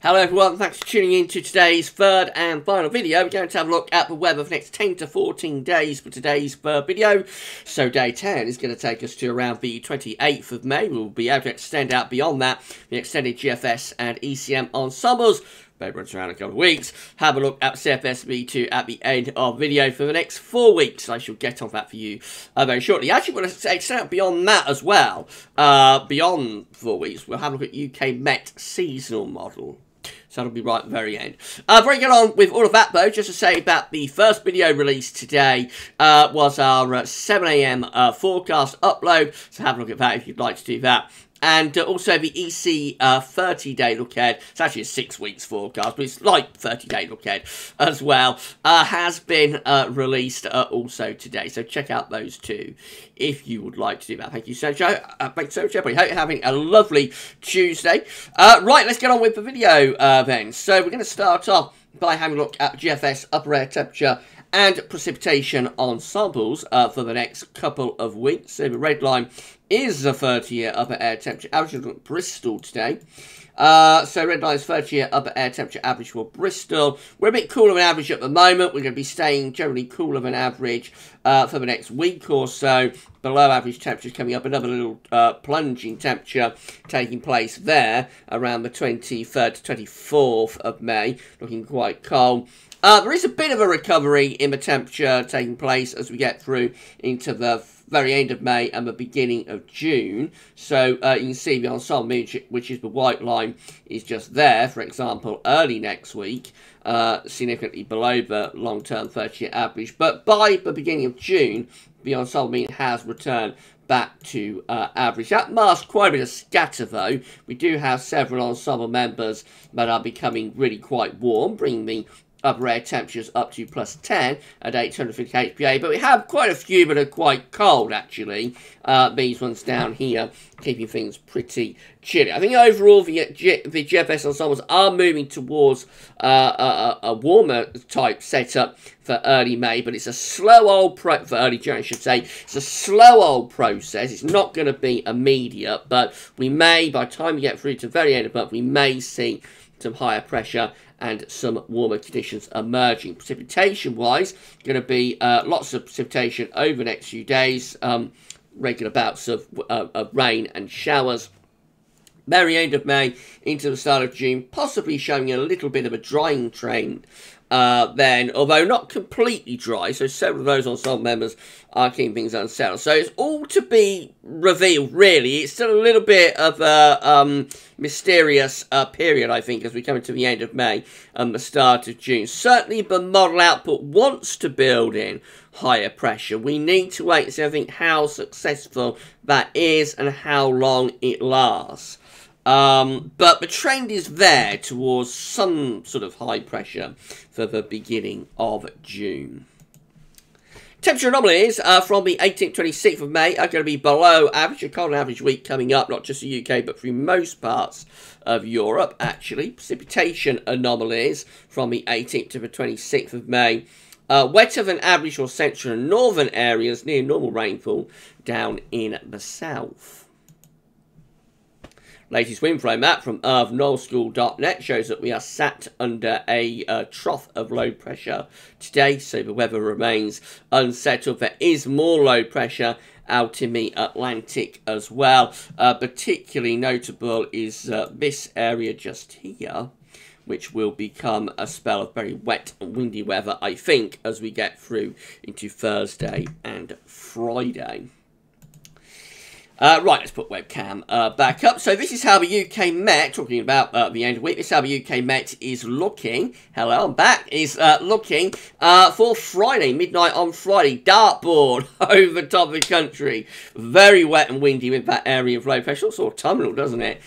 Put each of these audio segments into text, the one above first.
Hello everyone, thanks for tuning in to today's third and final video. We're going to have a look at the weather for the next 10 to 14 days for today's third video. So day 10 is going to take us to around the 28th of May. We'll be able to extend out beyond that the extended GFS and ECM ensembles. Maybe runs around a couple of weeks. Have a look at CFSV2 at the end of the video for the next 4 weeks. I shall get on that for you very shortly. Actually, we're going to extend out beyond that as well. Beyond 4 weeks, we'll have a look at UK Met seasonal model. So that'll be right at the very end. Before we get on with all of that though, just to say that the first video released today was our 7 AM forecast upload. So have a look at that if you'd like to do that. And also the EC 30-day look ahead, it's actually a 6 weeks forecast, but it's like 30-day look ahead as well, has been released also today. So check out those two if you would like to do that. Thank you so much, everybody. Hope you're having a lovely Tuesday. Right, let's get on with the video then. So we're going to start off by having a look at GFS upper air temperature and precipitation ensembles for the next couple of weeks. So the red line is the 30-year upper air temperature average. Look at Bristol today. So red line is 30-year upper air temperature average for Bristol. We're a bit cooler than average at the moment. We're going to be staying generally cooler than average for the next week or so. Below average temperatures coming up. Another little plunging temperature taking place there around the 23rd to 24th of May. Looking quite cold. There is a bit of a recovery in the temperature taking place as we get through into the very end of May and the beginning of June. So you can see the ensemble mean, which is the white line, is just there. For example, early next week, significantly below the long-term 30-year average. But by the beginning of June, the ensemble mean has returned back to average. That masks quite a bit of scatter though. We do have several ensemble members that are becoming really quite warm, bringing the upper air temperatures up to plus 10 at 850 HPA, but we have quite a few that are quite cold actually. These ones down here keeping things pretty chilly. I think overall the GFS ensembles are moving towards a warmer type setup for early May, but it's a slow old for early June, I should say. It's a slow old process. It's not going to be immediate, but we may, by the time we get through to the very end of the month, we may see some higher pressure and some warmer conditions emerging. Precipitation-wise, going to be lots of precipitation over the next few days. Regular bouts of rain and showers. Very end of May into the start of June, possibly showing a little bit of a drying trend then, although not completely dry. So several of those ensemble members are keeping things unsettled. So it's all to be revealed, really. It's still a little bit of a mysterious period, I think, as we come into the end of May and the start of June. Certainly the model output wants to build in higher pressure. We need to wait and see, I think, how successful that is and how long it lasts. But the trend is there towards some sort of high pressure for the beginning of June. Temperature anomalies from the 18th to 26th of May are going to be below average. A cold average week coming up, not just the UK, but through most parts of Europe, actually. Precipitation anomalies from the 18th to the 26th of May. Wetter than average for central and northern areas, near normal rainfall down in the south. Latest wind flow map from earthnullschool.net shows that we are sat under a trough of low pressure today, so the weather remains unsettled. There is more low pressure out in the Atlantic as well. Particularly notable is this area just here, which will become a spell of very wet and windy weather, I think, as we get through into Thursday and Friday. Right, let's put webcam back up. So this is how the UK Met, talking about the end of the week, this is how the UK Met is looking. Hello, I'm back. Is looking for Friday, midnight on Friday. Dartboard over the top of the country. Very wet and windy with that area of low pressure. Sort of tunnel, doesn't it?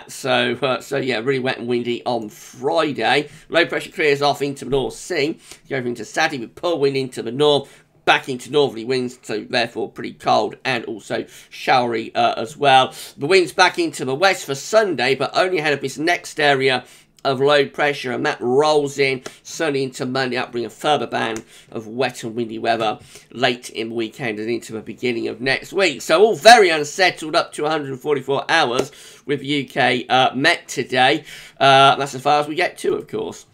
So yeah, really wet and windy on Friday. Low pressure clears off into the North Sea. Going into Saturday with poor wind into the north. Back into northerly winds, so therefore pretty cold and also showery as well. The winds back into the west for Sunday, but only ahead of this next area of low pressure, and that rolls in sunny into Monday, up bring a further band of wet and windy weather late in the weekend and into the beginning of next week. So all very unsettled up to 144 hours with UK Met today. That's as far as we get to, of course.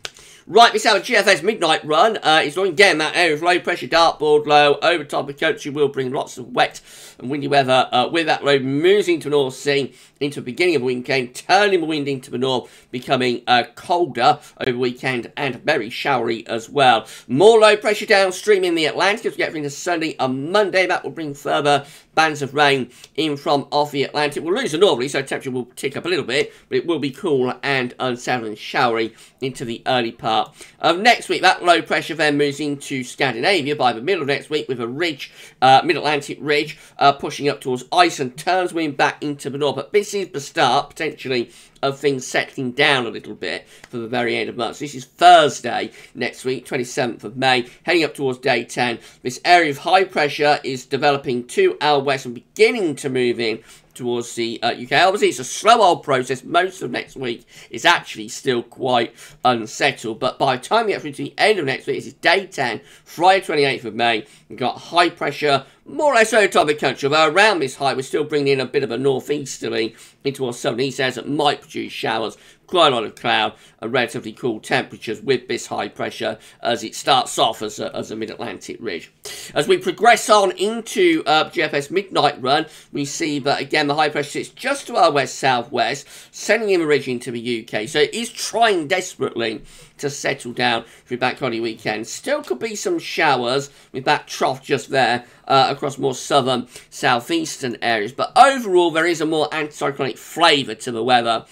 Right, this our GFS midnight run is looking again that area of low pressure, dartboard low over top of the country will bring lots of wet and windy weather with that low moves into the North Sea into the beginning of the weekend, turning the wind into the north, becoming colder over the weekend and very showery as well. More low pressure downstream in the Atlantic as we get into Sunday and Monday. That will bring further bands of rain in from off the Atlantic. We'll lose the northerly, so temperature will tick up a little bit, but it will be cool and unsettled and showery into the early part of next week. That low pressure then moves into Scandinavia by the middle of next week with a ridge, mid-Atlantic ridge, pushing up towards Iceland, turns wind back into the north. But this is the start, potentially, of things settling down a little bit for the very end of March. This is Thursday next week, 27th of May, heading up towards day 10. This area of high pressure is developing to our west and beginning to move in towards the UK. Obviously, it's a slow old process. Most of next week is actually still quite unsettled. But by the time we get through to the end of next week, this is day 10, Friday 28th of May. We've got high pressure, more or less over top of the country. Although around this height, we're still bringing in a bit of a northeasterly into our southern east areas that might produce showers. Quite a lot of cloud and relatively cool temperatures with this high pressure as it starts off as a mid-Atlantic ridge. As we progress on into GFS midnight run, we see that again the high pressure sits just to our west-southwest, sending in a ridge into the UK. So it is trying desperately to settle down through bank holiday weekend. Still could be some showers with that trough just there across more southern, southeastern areas. But overall, there is a more anticyclonic flavour to the weather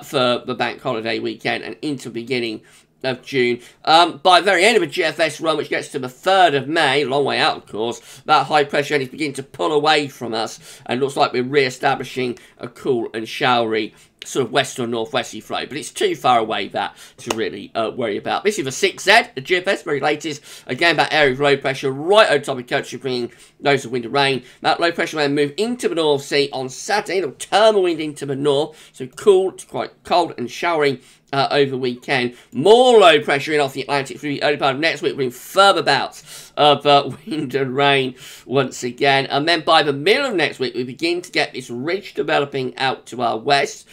for the bank holiday weekend and into the beginning of June. By the very end of the GFS run, which gets to the 3rd of May, long way out of course, that high pressure is beginning to pull away from us and looks like we're re-establishing a cool and showery sort of west or northwesterly flow, but it's too far away that to really worry about. This is the 6Z, the GFS, very latest. Again, that area of low pressure right over top of the country, bringing loads of wind and rain. That low pressure will then move into the North Sea on Saturday. It'll turn the wind into the north, so cool to quite cold and showery over the weekend. More low pressure in off the Atlantic through the early part of next week, bring further bouts of wind and rain once again. And then by the middle of next week, we begin to get this ridge developing out to our west.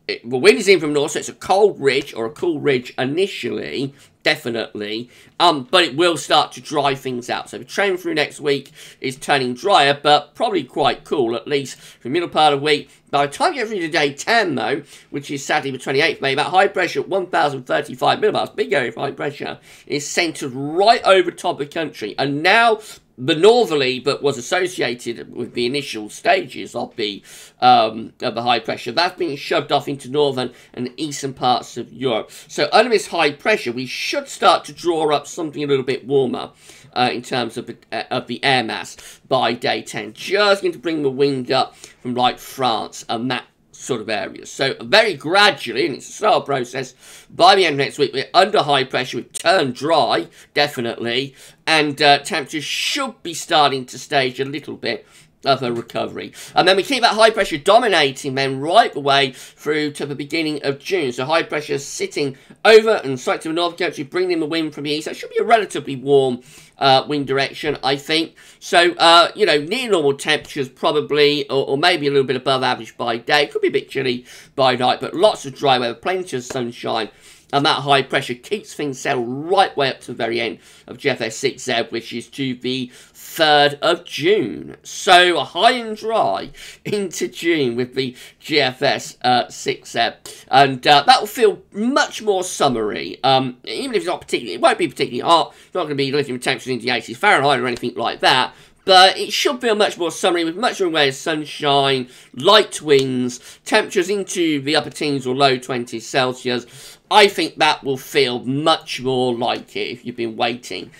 The wind is in from north, so it's a cold ridge or a cool ridge initially, definitely, but it will start to dry things out. So the trend through next week is turning drier, but probably quite cool, at least for the middle part of the week. By the time you get through to day 10, though, which is Saturday the 28th of May, that high pressure at 1,035 millibars, big area of high pressure, is centred right over top of the country. And now the northerly, but was associated with the initial stages of the high pressure, that's being shoved off into northern and eastern parts of Europe. So under this high pressure, we should start to draw up something a little bit warmer in terms of the air mass by day 10. Just going to bring the wind up from like France and that sort of areas. So very gradually, and it's a slower process, by the end of next week, we're under high pressure, we turn dry, definitely, and temperatures should be starting to stage a little bit of a recovery. And then we keep that high pressure dominating then right the way through to the beginning of June. So high pressure sitting over and slightly to the north of the country, bringing in the wind from the east. That should be a relatively warm wind direction, I think. So, you know, near normal temperatures probably, or maybe a little bit above average by day. Could be a bit chilly by night, but lots of dry weather, plenty of sunshine. And that high pressure keeps things settled right way up to the very end of GFS 6Z, which is to the 3rd of June. So high and dry into June with the GFS 6Z. And that will feel much more summery. Even if it's not particularly, it won't be particularly hot. It's not going to be lifting temperatures into the 80s Fahrenheit or anything like that. But it should feel much more summery with much more away of sunshine, light winds, temperatures into the upper teens or low 20s Celsius. I think that will feel much more like it if you've been waiting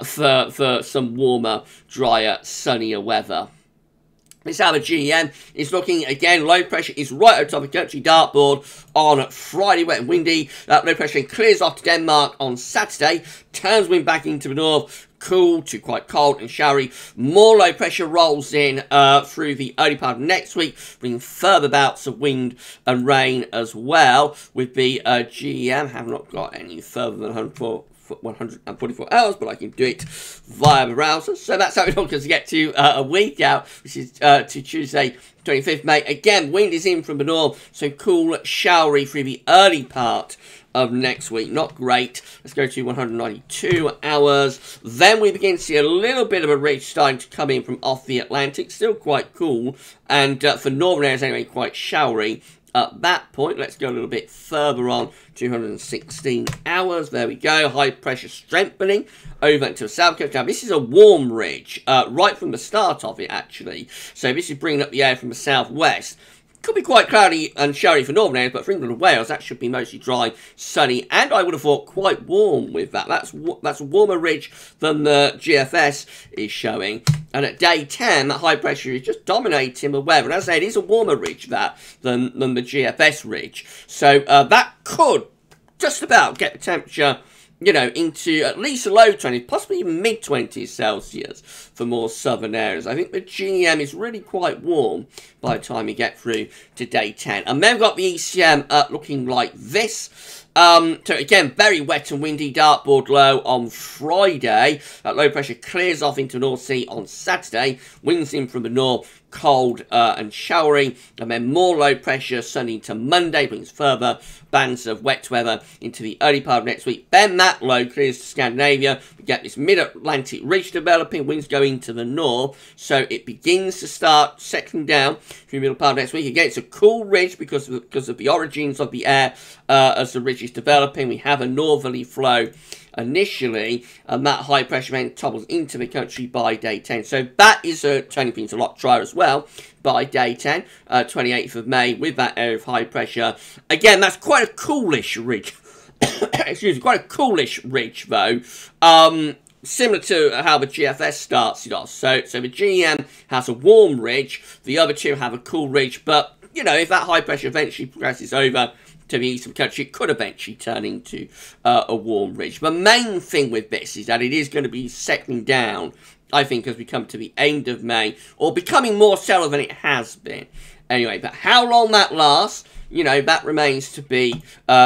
for some warmer, drier, sunnier weather. This hour GEM is looking again. Low pressure is right over top of the country dartboard on Friday, wet and windy. Low pressure clears off to Denmark on Saturday. Turns wind back into the north. Cool to quite cold and showery. More low pressure rolls in through the early part of next week, bringing further bouts of wind and rain as well. With the GEM, have not got any further than 144 hours, but I can do it via the browser. So that's how it looks as we get to a week out, which is to Tuesday, 25th May. Again, wind is in from the north, so cool, showery through the early part of next week. Not great. Let's go to 192 hours. Then we begin to see a little bit of a ridge starting to come in from off the Atlantic. Still quite cool, and for northern areas anyway, quite showery. At that point, let's go a little bit further on, 216 hours. There we go. High pressure strengthening over into the south coast. Now, this is a warm ridge right from the start of it, actually. So this is bringing up the air from the southwest. Could be quite cloudy and showery for northern areas, but for England and Wales, that should be mostly dry, sunny, and I would have thought quite warm with that. That's a warmer ridge than the GFS is showing. And at day 10, that high pressure is just dominating the weather. And as I say, it is a warmer ridge than the GFS ridge. So that could just about get the temperature, you know, into at least the low 20s, possibly even mid-20s Celsius for more southern areas. I think the GEM is really quite warm by the time you get through to day 10. And then we've got the ECM looking like this. So again, very wet and windy, dartboard low on Friday. That low pressure clears off into the North Sea on Saturday. Winds in from the north, cold and showery, and then more low pressure sunny to Monday, brings further bands of wet weather into the early part of next week. Then that low clears to Scandinavia. We get this mid-Atlantic ridge developing, winds going to the north, so it begins to start settling down through the middle part of next week. Again, it's a cool ridge because of the origins of the air as the ridge is developing. We have a northerly flow initially, and that high pressure then topbles into the country by day 10. So that is turning things a lot drier as well by day 10, 28th of May, with that area of high pressure. Again, that's quite a coolish ridge. Excuse me, quite a coolish ridge though. Similar to how the GFS starts it off. So the GEM has a warm ridge, the other two have a cool ridge, but you know, if that high pressure eventually progresses over to the east of the country, it could eventually turn into a warm ridge. The main thing with this is that it is going to be settling down, I think, as we come to the end of May, or becoming more settled than it has been. Anyway, but how long that lasts, you know, that remains to be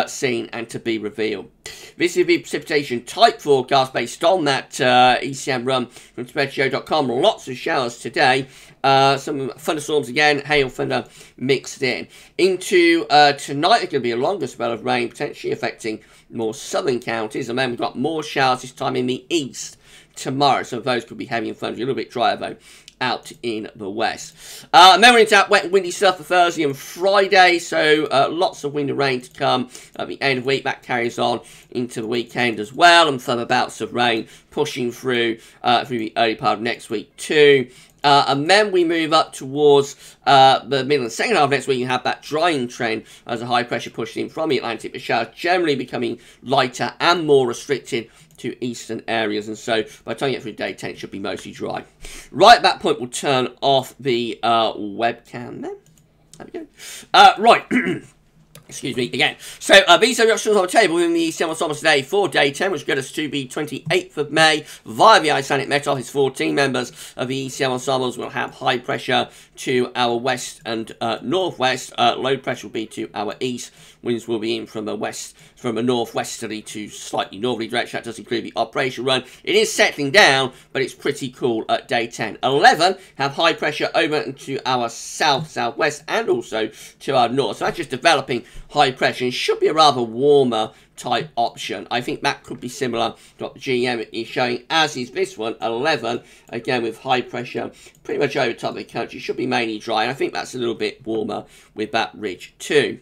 seen and to be revealed. This is the precipitation type forecast based on that ECM run from spreadshow.com. Lots of showers today. Some thunderstorms again, hail, thunder mixed in. Into tonight, there's going to be a longer spell of rain, potentially affecting more southern counties. And then we've got more showers this time in the east tomorrow. Some of those could be heavy and thundery, a little bit drier though out in the west. And then we're into that wet and windy stuff for Thursday and Friday, so lots of wind and rain to come at the end of the week. That carries on into the weekend as well, and further bouts of rain pushing through the early part of next week too. And then we move up towards the middle and second half of next week. You have that drying trend as a high pressure pushes in from the Atlantic. The showers generally becoming lighter and more restricted to eastern areas, and so by the time you get through day 10, it should be mostly dry. Right at that point, we'll turn off the webcam then. There we go. Right. Excuse me again. So these are the options on the table in the ECM Ensemble today for day 10, which get us to the 28th of May via the Icelandic Met Office. 14 members of the ECM Ensembles will have high pressure to our west and northwest. Low pressure will be to our east. Winds will be in from the west, from a northwesterly to slightly northerly direction. That does include the operation run. It is settling down, but it's pretty cool at day 10. 11 have high pressure over into our south, southwest, and also to our north. So that's just developing high pressure. It should be a rather warmer type option. I think that could be similar to what the GEM is showing, as is this one, 11, again with high pressure pretty much over top of the country. Should be mainly dry, and I think that's a little bit warmer with that ridge too.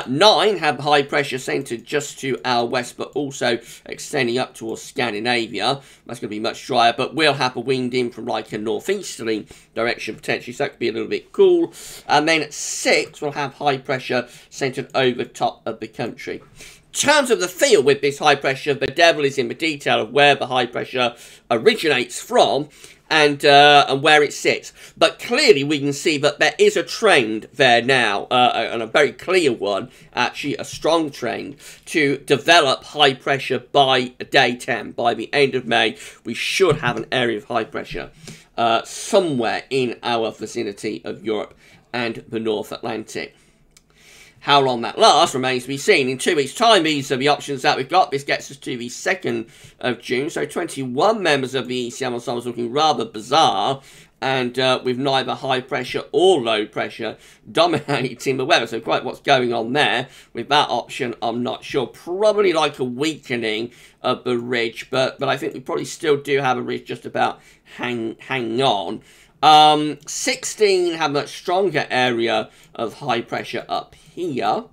9 have high pressure centred just to our west, but also extending up towards Scandinavia. That's going to be much drier, but we'll have a wind in from like a northeasterly direction potentially, so that could be a little bit cool. And then 6 will have high pressure centred over top of the country. terms of the feel with this high pressure, the devil is in the detail of where the high pressure originates from and where it sits. But clearly we can see that there is a trend there now, and a very clear one, actually a strong trend, to develop high pressure by day 10. By the end of May, we should have an area of high pressure somewhere in our vicinity of Europe and the North Atlantic. How long that lasts remains to be seen. In 2 weeks' time, these are the options that we've got. This gets us to the 2nd of June. So 21 members of the ECM ensemble is looking rather bizarre. And with neither high pressure or low pressure dominating the weather. So quite what's going on there with that option, I'm not sure. Probably like a weakening of the ridge. But I think we probably still do have a ridge just about hang on. 16 have a much stronger area of high pressure up here.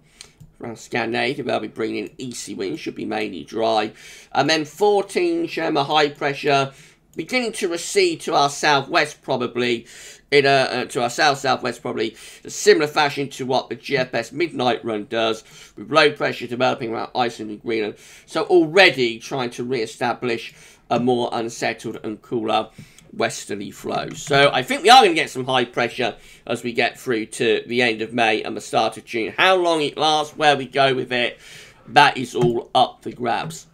Around Scandinavia, they'll be bringing in easy winds, should be mainly dry. And then 14 showing a high pressure beginning to recede to our southwest, probably, to our south-southwest, probably, a similar fashion to what the GFS Midnight Run does, with low pressure developing around Iceland and Greenland. So already trying to re-establish a more unsettled and cooler westerly flow. So I think we are going to get some high pressure as we get through to the end of May and the start of June. How long it lasts, where we go with it, that is all up for grabs.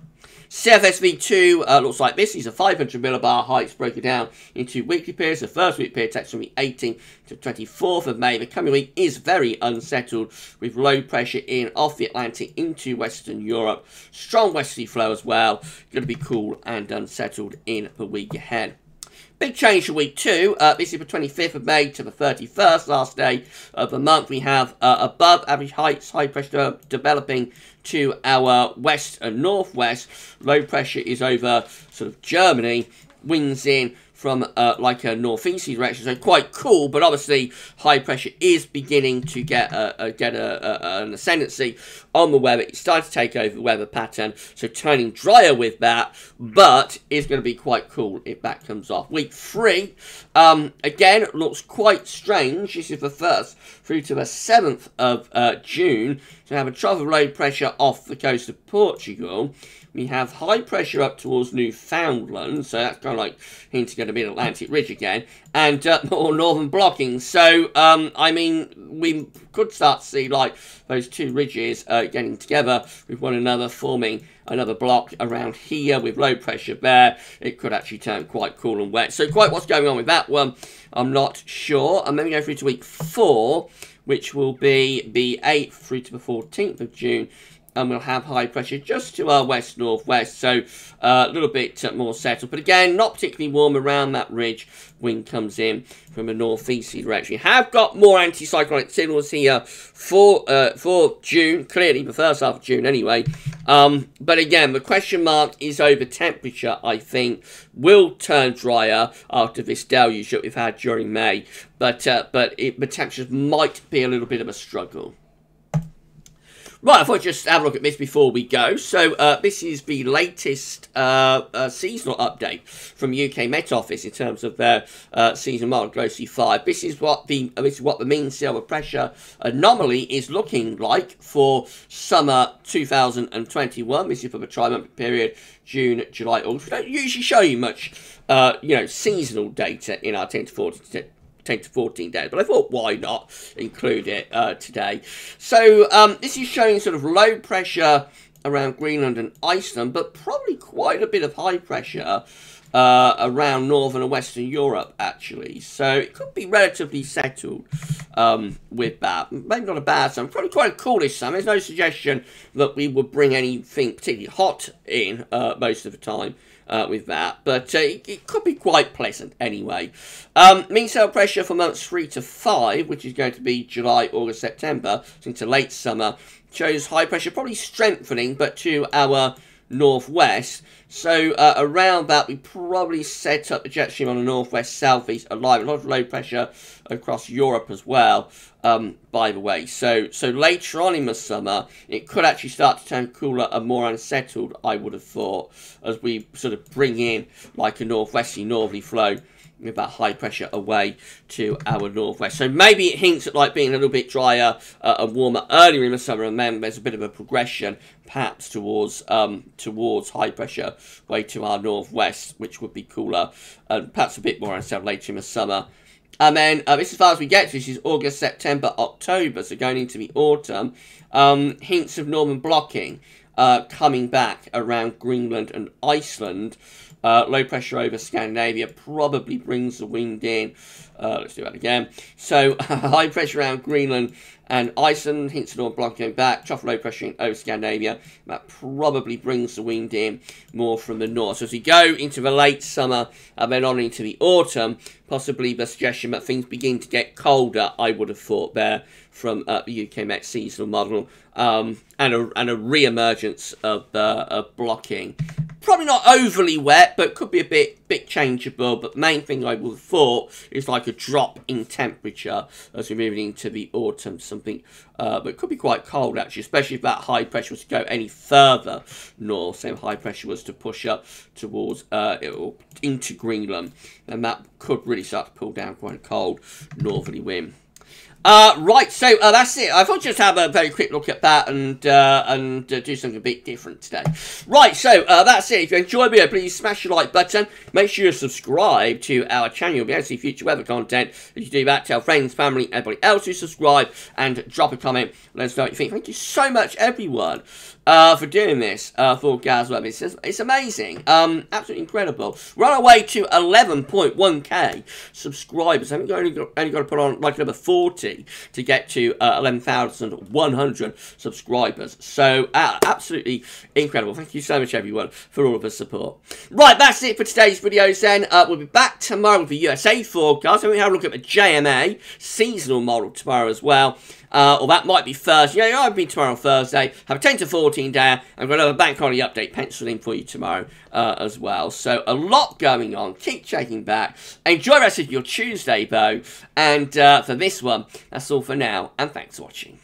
CFSV2 looks like this. These are 500 millibar heights broken down into weekly periods. The first week period takes from the 18th to 24th of May. The coming week is very unsettled with low pressure in off the Atlantic into Western Europe. Strong westerly flow as well. Going to be cool and unsettled in the week ahead. Big change for week 2. This is the 25th of May to the 31st, last day of the month. We have above average heights, high pressure developing to our west and northwest. Low pressure is over sort of Germany. Winds in from like a northeasterly direction, so quite cool, but obviously high pressure is beginning to get an ascendancy on the weather. It's starting to take over the weather pattern, so turning drier with that, but it's going to be quite cool if that comes off. Week 3, again, looks quite strange. This is the 1st through to the 7th of June. So we have a trough of low pressure off the coast of Portugal. We have high pressure up towards Newfoundland, so that's kind of like hinting at a mid-Atlantic ridge again, and more northern blocking. So, I mean, we could start to see, like, those two ridges getting together with one another, forming another block around here with low pressure there. It could actually turn quite cool and wet. So quite what's going on with that one, I'm not sure. And then we go through to week 4, which will be the 8th through to the 14th of June. And we'll have high pressure just to our west-northwest, so a little bit more settled. But again, not particularly warm around that ridge. Wind comes in from a northeasterly direction. We have got more anticyclonic signals here for June, clearly the first half of June anyway. But again, the question mark is over temperature, I think. Will turn drier after this deluge that we've had during May. But the temperatures might be a little bit of a struggle. Right, I thought I'd just have a look at this before we go. So, this is the latest seasonal update from UK Met Office in terms of their seasonal model, GWV 5. This is what the mean sea level pressure anomaly is looking like for summer 2021. This is for the tri-month period, June, July, August. We don't usually show you much, seasonal data in our 10 to 14 days, but I thought why not include it today. So this is showing sort of low pressure around Greenland and Iceland, but probably quite a bit of high pressure around northern and western Europe actually. So it could be relatively settled with that. Maybe not a bad summer, probably quite a coolish summer. There's no suggestion that we would bring anything particularly hot in most of the time. With that, but it could be quite pleasant anyway. Mean sea level pressure for months 3 to 5, which is going to be July, August, September, into late summer, shows high pressure probably strengthening, but to our northwest. So around that, we probably set up the jet stream on the northwest, southeast, alive. A lot of low pressure across Europe as well, by the way. So later on in the summer, it could actually start to turn cooler and more unsettled, I would have thought, as we sort of bring in like a northwesterly, northerly flow with that high pressure away to our northwest. So maybe it hints at like being a little bit drier and warmer earlier in the summer, and then there's a bit of a progression perhaps towards high pressure way to our northwest, which would be cooler, and perhaps a bit more unsettled later in the summer. And then this, as far as we get to, this is August, September, October, so going into the autumn. Hints of northern blocking coming back around Greenland and Iceland. Low pressure over Scandinavia probably brings the wind in. Let's do that again. So high pressure around Greenland and Iceland, hints of northern blocking going back. Trough low pressure over Scandinavia. That probably brings the wind in more from the north. So as we go into the late summer and then on into the autumn, possibly the suggestion that things begin to get colder, I would have thought there, from the UK Met seasonal model, and a re-emergence of blocking. Probably not overly wet, but could be a bit changeable. But the main thing I would have thought is like a drop in temperature as we're moving into the autumn. Something but could be quite cold actually, especially if that high pressure was to go any further north. So high pressure was to push up towards into Greenland, and that could really start to pull down quite a cold northerly wind. Right, so that's it. I thought I'd just have a very quick look at that and do something a bit different today. Right, so that's it. If you enjoyed the video, please smash the like button. Make sure you subscribe to our channel. You'll be able to see future weather content. If you do that, tell friends, family, everybody else who subscribe, and drop a comment. Let us know what you think. Thank you so much, everyone, for doing this for GavsWeatherVids. It's amazing. Absolutely incredible. We're on our way to 11.1k subscribers. I think we've only got to put on like another 40 to get to 11,100 subscribers. So absolutely incredible. Thank you so much, everyone, for all of the support. Right, that's it for today's videos then. We'll be back tomorrow with the USA forecast. And we have a look at the JMA seasonal model tomorrow as well. Or that might be Thursday. Yeah, I've been tomorrow on Thursday. Have a 10 to 14 day. I'm going to have a bank holiday update penciled in for you tomorrow as well. So a lot going on. Keep checking back. Enjoy the rest of your Tuesday, though. And for this one, that's all for now. And thanks for watching.